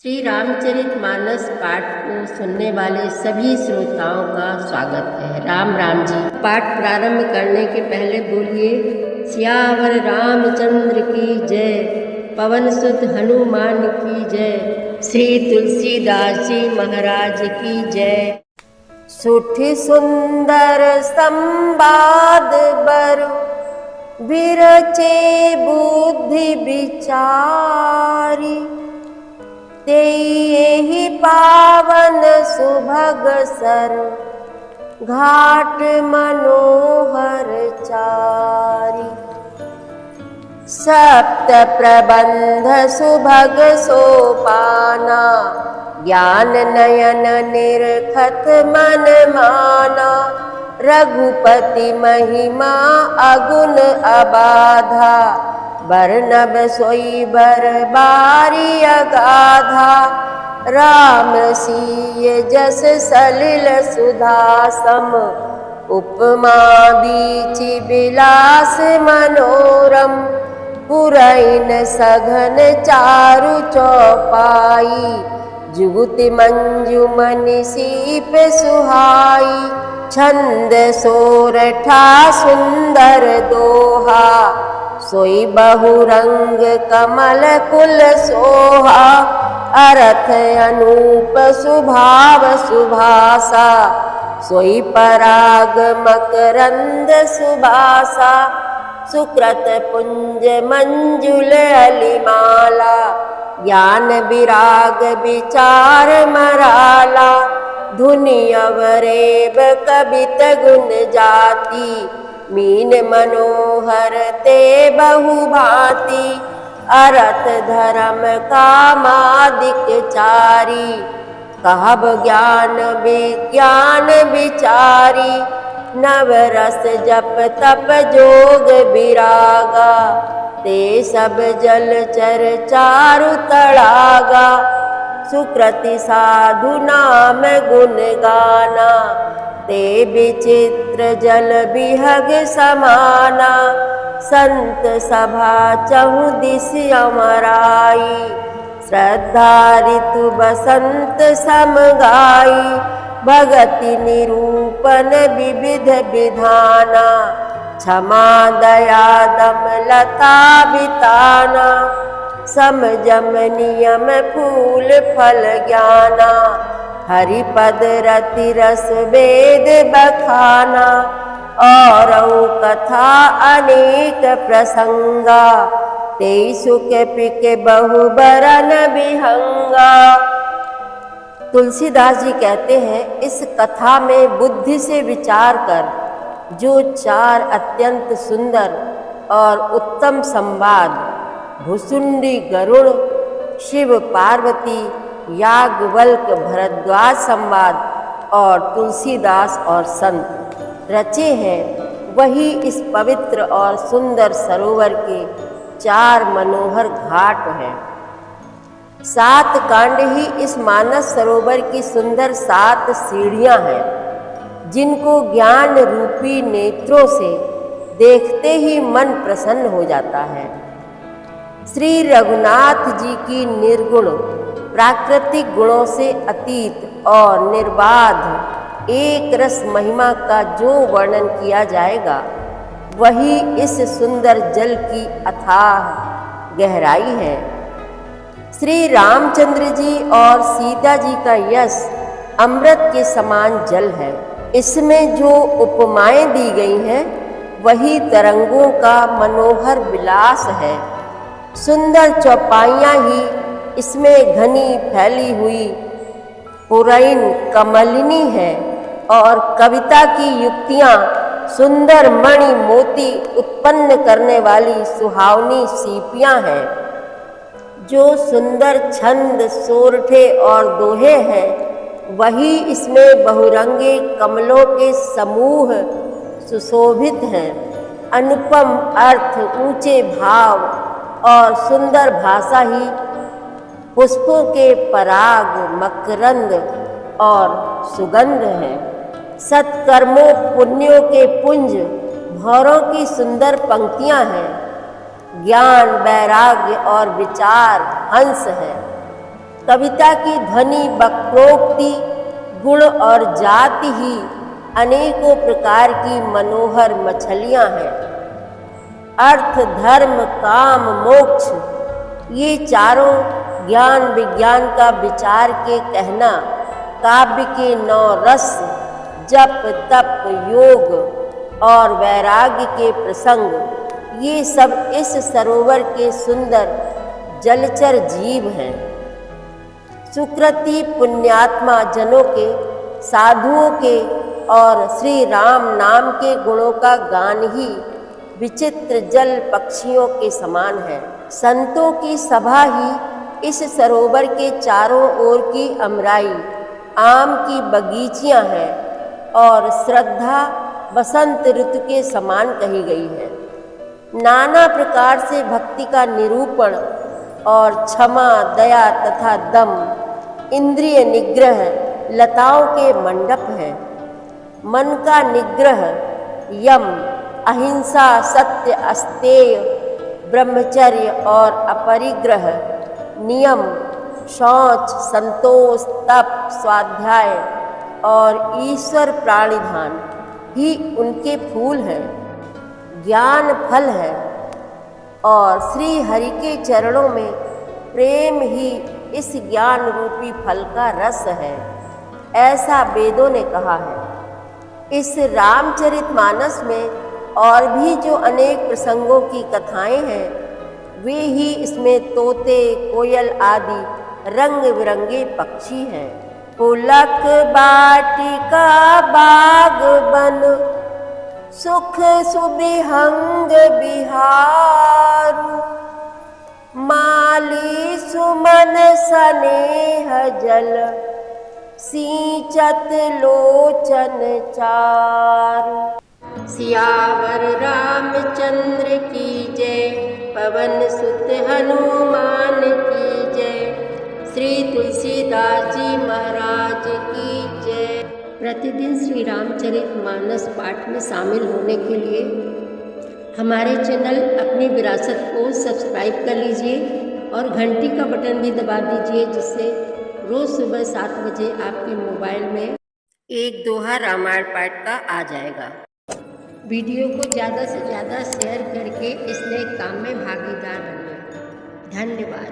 श्री रामचरितमानस पाठ को सुनने वाले सभी श्रोताओं का स्वागत है। राम राम जी। पाठ प्रारंभ करने के पहले बोलिए सियावर रामचंद्र की जय, पवन सुत हनुमान की जय, श्री तुलसीदास जी महाराज की जय। सुठी सुंदर संवाद बर बिरचे बुद्धि विचारी, तेहि पावन सुभग सर घाट मनोहर चारी। सप्त प्रबंध सुभग सोपाना, ज्ञान नयन निरखत मन माना। रघुपति महिमा अगुण अबाधा, बरनब सोई बर बारी अगाधा। राम सीय जस सलिल सुधा सम, उपमा बीचि बिलास मनोरम। पुरैन सघन चारु चौपाई, जुगुति मंजुमनि सीप सुहाई। छंद सोरठा सुंदर दोहा, सोई बहुरंग कमल कुल सोहा। अरथ अनूप सुभाव सुभासा, सोई पराग मकरंद सुबासा। सुकृत पुंज मंजुल अलिमाला, ज्ञान विराग विचार मराला। धुनि अवरेब कबित गुण जाति, मीन मनोहर ते बहु भांति। अरथ धर्म कामादिक चारी, कहब ज्ञान विज्ञान विचारी। नवरस जप तप जोग विरागा, ते सब जलचर चारु तड़ागा। सुकृति साधु नाम गुण गाना, ते विचित्र जल बिहग समाना। संत सभा चहु दिस अमराई, श्रद्धा ऋतु बसंत सम गाई। भगति निरूपण विविध विधाना, क्षमा दया दम लता बिताना। समजम नियम फूल फल ज्ञाना, हरिपद रति रस वेद बखाना। और कथा अनेक प्रसंगा, ते सुख पिक बहु बरन विहंगा। तुलसीदास जी कहते हैं, इस कथा में बुद्धि से विचार कर जो चार अत्यंत सुंदर और उत्तम संवाद, भुसुंडी गरुड़, शिव पार्वती, याज्ञवल्क भरद्वाज संवाद और तुलसीदास और संत रचे हैं, वही इस पवित्र और सुंदर सरोवर के चार मनोहर घाट हैं। 7 कांड ही इस मानस सरोवर की सुंदर 7 सीढ़ियां हैं, जिनको ज्ञान रूपी नेत्रों से देखते ही मन प्रसन्न हो जाता है। श्री रघुनाथ जी की निर्गुण प्राकृतिक गुणों से अतीत और निर्बाध एक रस महिमा का जो वर्णन किया जाएगा, वही इस सुंदर जल की अथाह गहराई है। श्री रामचंद्र जी और सीता जी का यश अमृत के समान जल है। इसमें जो उपमाएं दी गई हैं, वही तरंगों का मनोहर विलास है। सुंदर चौपाइयाँ ही इसमें घनी फैली हुई पुरैन कमलिनी है, और कविता की युक्तियाँ सुंदर मणि मोती उत्पन्न करने वाली सुहावनी सीपियाँ हैं। जो सुंदर छंद सोरठे और दोहे हैं, वही इसमें बहुरंगे कमलों के समूह सुशोभित हैं। अनुपम अर्थ, ऊंचे भाव और सुंदर भाषा ही पुष्पों के पराग, मकरंद और सुगंध हैं। सत्कर्मों पुण्यों के पुंज, भौरों की सुंदर पंक्तियां हैं। ज्ञान, वैराग्य और विचार हंस है। कविता की ध्वनि, वक्रोक्ति, गुण और जाति ही अनेकों प्रकार की मनोहर मछलियां हैं। अर्थ, धर्म, काम, मोक्ष, ये चारों ज्ञान विज्ञान का विचार के कहना, काव्य के 9 रस, जप, तप, योग और वैराग्य के प्रसंग, ये सब इस सरोवर के सुंदर जलचर जीव हैं। सुकृति पुण्यात्मा जनों के, साधुओं के और श्री राम नाम के गुणों का गान ही विचित्र जल पक्षियों के समान है। संतों की सभा ही इस सरोवर के चारों ओर की अमराई, आम की बगीचियां हैं और श्रद्धा बसंत ऋतु के समान कही गई है। नाना प्रकार से भक्ति का निरूपण और क्षमा, दया तथा दम, इंद्रिय निग्रह लताओं के मंडप है। मन का निग्रह, यम, अहिंसा, सत्य, अस्तेय, ब्रह्मचर्य और अपरिग्रह, नियम, शौच, संतोष, तप, स्वाध्याय और ईश्वर प्राणिधान ही उनके फूल हैं। ज्ञान फल है और श्री हरि के चरणों में प्रेम ही इस ज्ञान रूपी फल का रस है, ऐसा वेदों ने कहा है। इस रामचरितमानस में और भी जो अनेक प्रसंगों की कथाएं हैं, वे ही इसमें तोते, कोयल आदि रंग बिरंगे पक्षी हैं। पुलक बाटिका बाग बन, सुख सुबिहंग बिहारू, माली सुमन सनेह जल, सींचत लोचन चारु। सियावर रामचंद्र की जय, पवन सुत हनुमान की जय, श्री तुलसीदास जी महाराज की जय। प्रतिदिन श्री रामचरितमानस पाठ में शामिल होने के लिए हमारे चैनल अपनी विरासत को सब्सक्राइब कर लीजिए और घंटी का बटन भी दबा दीजिए, जिससे रोज़ सुबह 7 बजे आपके मोबाइल में एक दोहा रामायण पाठ का आ जाएगा। वीडियो को ज़्यादा से ज़्यादा शेयर करके इस नए काम में भागीदार बनिए। धन्यवाद।